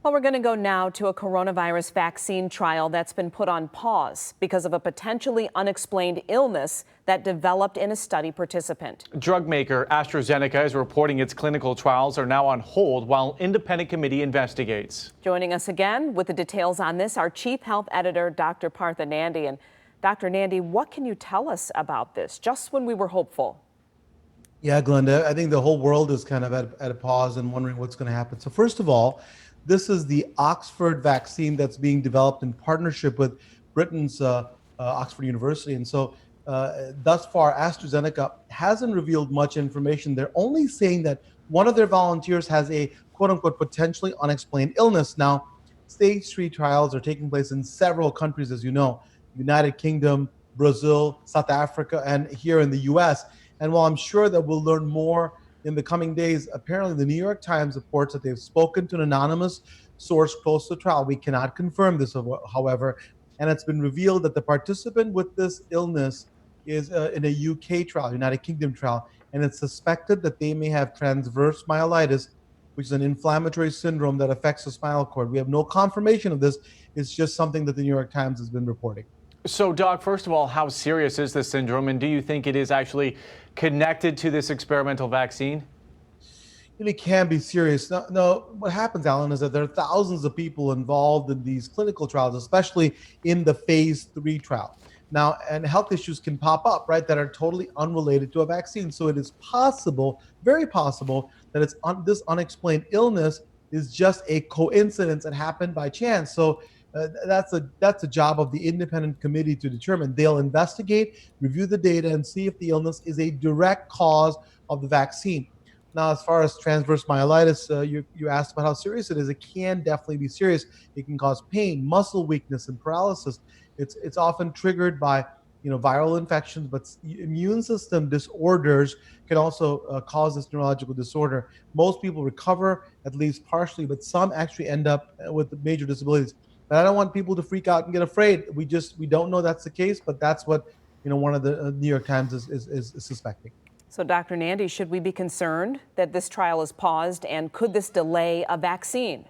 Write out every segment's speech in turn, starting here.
Well, we're going to go now to a coronavirus vaccine trial that's been put on pause because of a potentially unexplained illness that developed in a study participant. Drug maker AstraZeneca is reporting its clinical trials are now on hold while independent committee investigates. Joining us again with the details on this, our chief health editor, Dr. Partha Nandi. And Dr. Nandi, what can you tell us about this just when we were hopeful? Yeah, Glenda, I think the whole world is kind of at a pause and wondering what's going to happen. So first of all, this is the Oxford vaccine that's being developed in partnership with Britain's Oxford University. And so thus far, AstraZeneca hasn't revealed much information. They're only saying that one of their volunteers has a quote unquote potentially unexplained illness. Now, stage 3 trials are taking place in several countries, as you know, United Kingdom, Brazil, South Africa, and here in the US. And while I'm sure that we'll learn more in the coming days, apparently the New York Times reports that they've spoken to an anonymous source close to the trial. We cannot confirm this, however, and it's been revealed that the participant with this illness is in a UK trial, United Kingdom trial, and it's suspected that they may have transverse myelitis, which is an inflammatory syndrome that affects the spinal cord. We have no confirmation of this. It's just something that the New York Times has been reporting. So, Doc, first of all, how serious is this syndrome, and do you think it is actually connected to this experimental vaccine? It can be serious. No, what happens, Alan, is that there are thousands of people involved in these clinical trials, especially in the phase 3 trial. Now, and health issues can pop up, right, that are totally unrelated to a vaccine. So it is possible, very possible, that this unexplained illness is just a coincidence that happened by chance. So that's a job of the independent committee to determine. They'll investigate, review the data, and see if the illness is a direct cause of the vaccine. Now, as far as transverse myelitis, you asked about how serious it is. It can definitely be serious. It can cause pain, muscle weakness, and paralysis. It's often triggered by viral infections, but immune system disorders can also cause this neurological disorder. Most people recover at least partially, but some actually end up with major disabilities. But I don't want people to freak out and get afraid. We don't know that's the case, but that's what one of the New York Times is suspecting. So, Dr. Nandi, should we be concerned that this trial is paused, and could this delay a vaccine?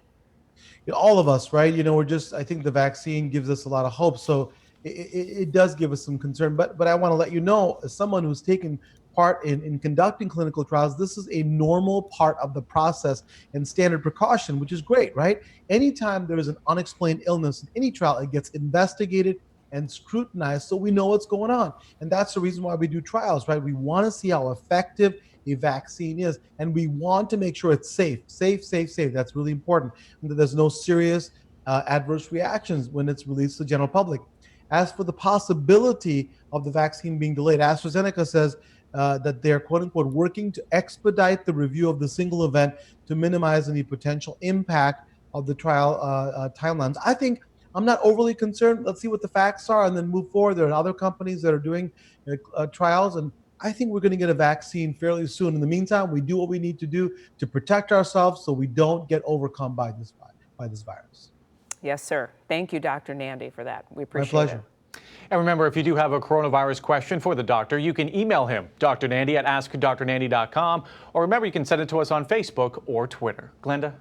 All of us, right? I think the vaccine gives us a lot of hope. So it does give us some concern. But I want to let you know, as someone who's taken part in conducting clinical trials, this is a normal part of the process and standard precaution, which is great, right? Anytime there is an unexplained illness in any trial, it gets investigated and scrutinized so we know what's going on. And that's the reason why we do trials, right? We want to see how effective a vaccine is, and we want to make sure it's safe. That's really important, and that there's no serious adverse reactions when it's released to the general public. As for the possibility of the vaccine being delayed, AstraZeneca says that they're quote unquote working to expedite the review of the single event to minimize any potential impact of the trial timelines. I think I'm not overly concerned. Let's see what the facts are and then move forward. There are other companies that are doing trials, and I think we're going to get a vaccine fairly soon. In the meantime, we do what we need to do to protect ourselves so we don't get overcome by this virus. Yes, sir. Thank you, Dr. Nandi, for that. We appreciate it. My pleasure. And remember, if you do have a coronavirus question for the doctor, you can email him, Dr. Nandi at askdrnandi.com, or remember, you can send it to us on Facebook or Twitter. Glenda?